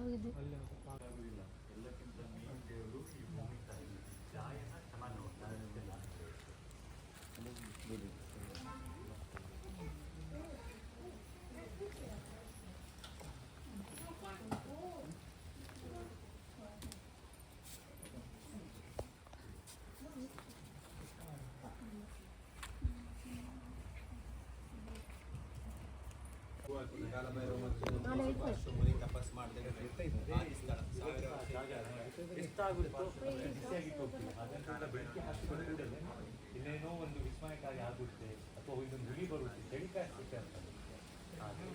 ಎಲ್ಲಕ್ಕಿಂತ ಮೇನ್ ದೇವರು ಈ ಭೂಮಿ ತಾಯಿ ಗಾಯನ ಚೆನ್ನಾಗಿ ನೋಡ್ತಾರೆ. ತಪಸ್ ಮಾಡಿದಾಗ ಎಷ್ಟಾಗುತ್ತೋ ಬಿಸಿಯಾಗಿ ಹೋಗ್ತೀವಿ. ಅದನ್ನೆಲ್ಲ ಬೆಳಗ್ಗೆ ಹಾಕಿಕೊಂಡ್ರೆ ಇನ್ನೇನೋ ಒಂದು ವಿಸ್ಮಯಕಾರಿ ಆಗುತ್ತೆ ಅಥವಾ ಇದೊಂದು ಹುಳಿ ಬರುತ್ತೆ, ಚಳಿಕಾಯಿ ಆಗುತ್ತೆ ಅಂತ. ಹಾಗೆ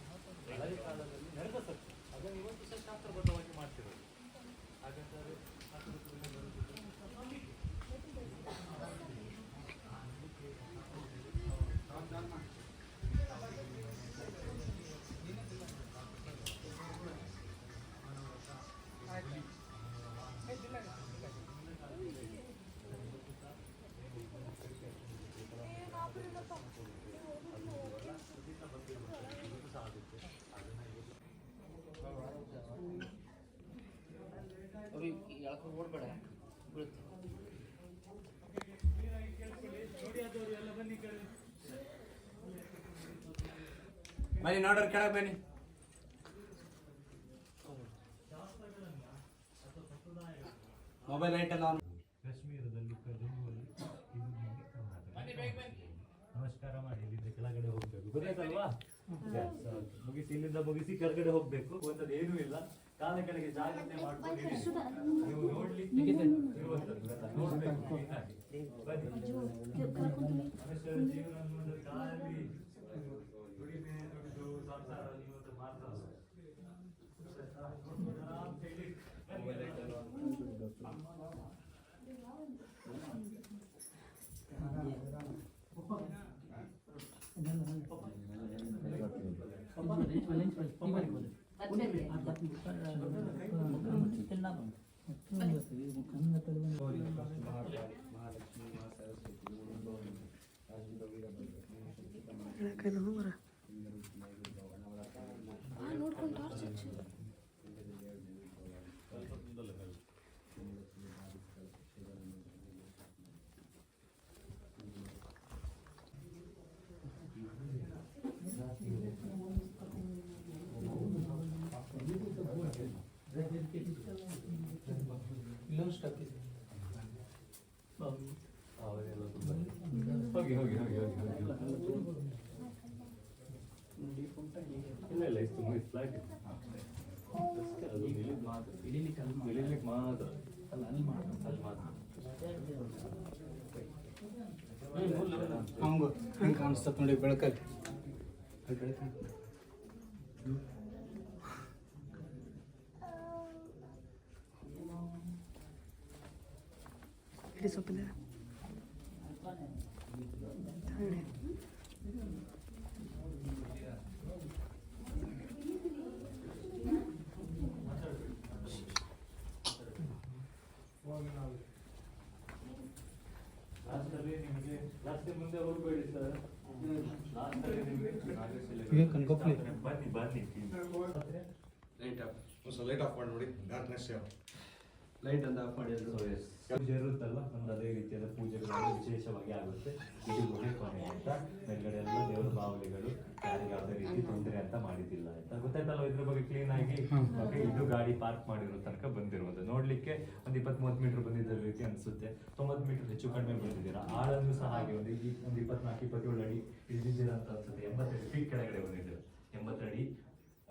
ಹಳೆಯ ಕಾಲದಲ್ಲಿ ನಡೆದ ಸತ್ತು ಅದನ್ನು ಇವತ್ತು ಸಹ ಶಾಸ್ತ್ರಬದ್ಧವಾಗಿ ಮಾಡ್ತಿರೋದು. ಹಾಗಾದರೆ ಓಡ್ಬೇಡ ಬನ್ನಿ ನೋಡ್ರಿ ಕೆಳಗೆ ಬನ್ನಿ. ಮೊಬೈಲ್ ಲೈಟ್ ಎಲ್ಲ ಕಾಶ್ಮೀರದಲ್ಲಿ ನಮಸ್ಕಾರ ಮಾಡಿ ಇಲ್ಲಿಂದ ಕೆಳಗಡೆ ಹೋಗ್ಬೇಕು, ಗೊತ್ತಾಯ್ತಲ್ವಾ? ಮುಗಿಸಿ ಇಲ್ಲಿಂದ ಮುಗಿಸಿ ಕೆಳಗಡೆ ಹೋಗ್ಬೇಕು. ಒಂದದ್ದು ಏನೂ ಇಲ್ಲ, ಕಾಲ ಕೆಳಗೆ ಜಾಗ್ರತೆ ಮಾಡ್ಕೊಂಡು ನೀವು ನೋಡ್ಲಿಕ್ಕೆ ನೋಡ್ಬೇಕು. ಮನುಷ್ಯರ ಜೀವನ ಅನ್ನೋದು ಖಾಲಿ ದುಡಿಮೆ ದುಡಿದು ಸಂಸಾರ ಇವತ್ತು ಮಾತ್ರ ಹೋಗಿ ಹೋಗಿ ಹೋಗಿ ಹೋಗಿ ಇಲ್ಲ ಇಲ್ಲ ಇಷ್ಟು ಫ್ಲೈಟ್ ಇಳಿಲಿಕ್ಕೆ ಮಾತ್ರ ಅಲ್ಲಿ ಮಾತ್ರ ಹಂಗೆ ಹೆಂಗೆ ಕಾಣಿಸ್ತದೆ ನೋಡಿ ಬೆಳಕಲ್ಲಿ. ಇಡಿ ಸೊಪ್ಪಿಲ್ಲ ಮುಂದೆ ಹೋಗ್ಬೇಡಿ ಸರ್. ಬನ್ನಿ ಬನ್ನಿ ಲೈಟ್ ಆಫ್ ಮಾಡಿ ನೋಡಿ, ಡಾರ್ಕ್ನೆಸ್ ಲೈಟ್ ಅಂತ ಆಫ್ ಮಾಡಿ ಪೂಜೆ ಇರುತ್ತಲ್ಲ, ಒಂದು ಅದೇ ರೀತಿಯಾದ ಪೂಜೆಗಳು ವಿಶೇಷವಾಗಿ ಆಗುತ್ತೆ. ಇದು ಗುಡಿ ಕೊನೆ ಅಂತ ಮೇಲ್ಗಡೆ ಎಲ್ಲ ದೇವರ ಬಾವಲಿಗಳು, ಯಾರಿಗೆ ಯಾವುದೇ ರೀತಿ ತೊಂದರೆ ಅಂತ ಮಾಡಿದ್ದಿಲ್ಲ ಅಂತ ಗೊತ್ತಾಯ್ತಲ್ಲ. ಇದ್ರ ಬಗ್ಗೆ ಕ್ಲೀನ್ ಆಗಿ ಇದು ಗಾಡಿ ಪಾರ್ಕ್ ಮಾಡಿರೋ ತನಕ ಬಂದಿರುವುದು ನೋಡ್ಲಿಕ್ಕೆ ಒಂದು 20-30 ಮೀಟರ್ ಬಂದಿದ್ದ ರೀತಿ ಅನ್ಸುತ್ತೆ. 90 ಮೀಟರ್ ಹೆಚ್ಚು ಕಡಿಮೆ ಬಂದಿದ್ದೀರಾ. ಆಳನ್ನು ಸಹ ಹಾಗೆ ಒಂದು 24-27 ಅಡಿ ಇಳಿದಿದ್ದೀರಾ ಅಂತ ಅನ್ಸುತ್ತೆ. 82 ಫೀಟ್ ಕೆಳಗಡೆ ಬಂದಿದ್ದೀರಾ. 80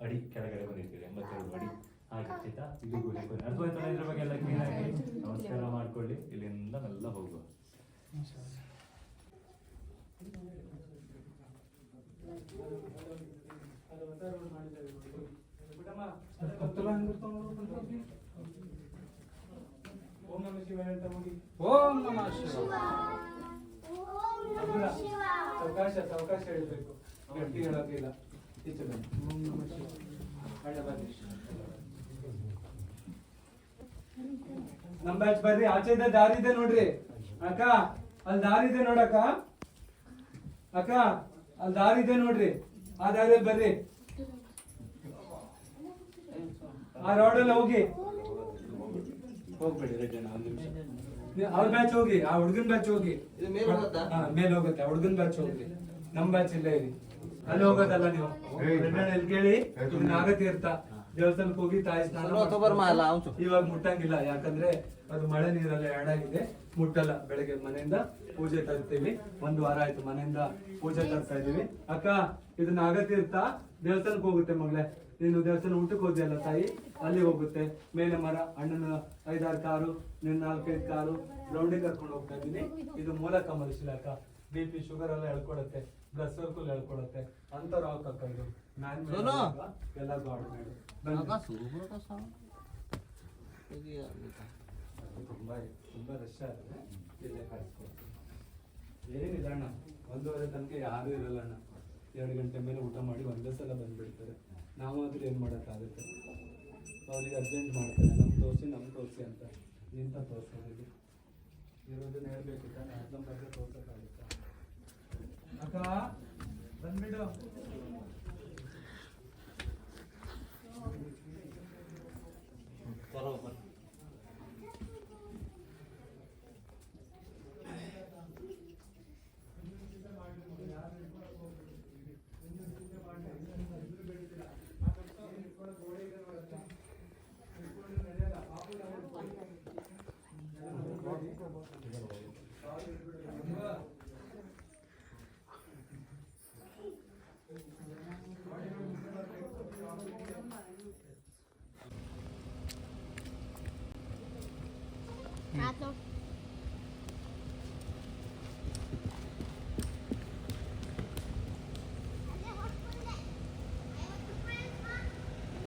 ಅಡಿ ಕೆಳಗಡೆ ಬಂದಿದ್ದೀರಾ. 82 ಅಡಿ ಹಾಗೆ ಆಯ್ತಾ. ಇದು ಗುಡಿ ಕೊನೆ ಅರ್ಥವಾಯ್ತಲ್ಲ. ಇದ್ರ ಬಗ್ಗೆ ಎಲ್ಲ ಕ್ಲೀನ್ ಆಗಿ ನಮಸ್ಕಾರ ಮಾಡ್ಕೊಳ್ಳಿ. ಇಲ್ಲಿಂದ ಎಲ್ಲ ಹೋಗುವ. ಓಂ ನಮಃ ಶಿವಾಯ ಅಂತ ಹೋಗಿ. ಓಂ ನಮಃ ಶಿವಾಯ. ಸಾವಕಾಶ ಹೇಳಬೇಕು, ಗಟ್ಟಿ ಹೇಳೋದಿಲ್ಲ. ಓಂ ನಮಃ ಶಿವಾಯ. ನಮ್ ಬ್ಯಾಚ್ ಬರ್ರಿ. ಆಚೆ ಇದೆ ದಾರಿ ಇದೆ ನೋಡ್ರಿ ಅಕ್ಕ, ಅಲ್ಲಿ ದಾರಿ ಇದೆ ನೋಡಕ್ಕ. ಅಕ್ಕ ಅಲ್ಲಿ ದಾರಿ ಇದೆ ನೋಡ್ರಿ, ಆ ದಾರಿಯಲ್ಲಿ ಬರ್ರಿ. ಆ ರೋಡಲ್ಲಿ ಹೋಗಿ ಹೋಗ್ಬೇಡಿ ರೆಡ್ಡಿ ಅಣ್ಣ, ಒಂದ್ ನಿಮಿಷ. ಅವ್ರ ಬ್ಯಾಚ್ ಹೋಗಿ, ಆ ಹುಡುಗನ್ ಬ್ಯಾಚ್ ಹೋಗಿ. ಹಾ, ಮೇಲೆ ಹೋಗುತ್ತೆ, ಆ ಹುಡುಗನ್ ಬ್ಯಾಚ್ ಹೋಗಿ. ನಮ್ ಬ್ಯಾಚ್ ಇಲ್ಲೇ ಇರಿ. ಅಲ್ಲಿ ಹೋಗೋದಲ್ಲ ನೀವು. ರೆಡ್ಡಿ ಅಣ್ಣ ಇಲ್ಲಿ ಕೇಳಿ, ಇದು ನಾಗತೀರ್ಥ ದೇವಸ್ಥಾನಕ್ಕೆ ಹೋಗಿ ತಾಯಿ ಸ್ನಾನ ಮಾಡ್ಕೊಂಡು ಇವಾಗ ಮುಟ್ಟಂಗಿಲ್ಲ, ಯಾಕಂದ್ರೆ ಅದು ಮಳೆ ನೀರಲ್ಲಿ ಆಡ್ ಆಗಿದೆ, ಮುಟ್ಟಲ್ಲ. ಬೆಳಗ್ಗೆ ಮನೆಯಿಂದ ಪೂಜೆ ತರ್ತೀವಿ, 1 ವಾರ ಆಯ್ತು ಮನೆಯಿಂದ ಪೂಜೆ ತರ್ತಾ ಇದೀವಿ. ಅಕ್ಕ, ಇದು ನಾಗತೀರ್ಥ ದೇವಸ್ಥಾನಕ್ಕೆ ಹೋಗುತ್ತೆ ಮಗಳೇ. ನೀನು ದೇವಸ್ಥಾನ ಊಟಕ್ಕೆ ಹೋದ್ಯಲ್ಲ ತಾಯಿ, ಅಲ್ಲಿ ಹೋಗುತ್ತೆ. ಮೇಲೆ ಮರ, ಅಣ್ಣನ 5-6 ಕಾರು, ನಿನ್ನ 4-5 ಕಾರು ರೌಂಡಿಗೆ ಕರ್ಕೊಂಡು ಹೋಗ್ತಾ ಇದ್ದೀನಿ. ಇದು ಮೂಲ ಕಮಲ ಶಿಲಾಕ, BP ಶುಗರ್ ಎಲ್ಲ ಹೇಳ್ಕೊಡತ್ತೆ, ಬ್ಲಡ್ ಸರ್ಕಲ್ ಹೇಳ್ಕೊಡತ್ತೆ. ಅಂತ ರಾಕ್ ಅಕ್ಕ ಇದು ಮ್ಯಾನ್ ಎಲ್ಲ ಗಾಡ್ ಮೇಡ್. ತುಂಬಾ ರಶ್ ಆದ್ರೆ ಇಲ್ಲೇ ಕಾಯಿಸ್ಕೊಡ್ತೀನಿ. ಏನಿಲ್ಲ ಅಣ್ಣ, 1:30 ತನಕ ಯಾರು ಇರಲ್ಲ ಅಣ್ಣ. 2 ಗಂಟೆ ಮೇಲೆ ಊಟ ಮಾಡಿ ಒಂದೇ ಸಲ ಬಂದ್ಬಿಡ್ತಾರೆ. ನಾವಾದ್ರೂ ಏನ್ ಮಾಡಕ್ಕಾಗುತ್ತೆ, ಅವ್ರಿಗೆ ಅರ್ಜೆಂಟ್ ಮಾಡ್ತಾರೆ, ನಮ್ ತೋರಿಸಿ ಅಂತ. ನಿಂತ ತೋರ್ಸೋದಿಲ್ಲ, ಇರೋದನ್ನ ಹೇಳ್ಬೇಕು ತಾನೆ, ಅರ್ಧಂಬರ್ಧ ತೋರ್ಸಕ್ಕಾಗುತ್ತಾ? ಅಕ್ಕ ಬಂದ್ಬಿಡು.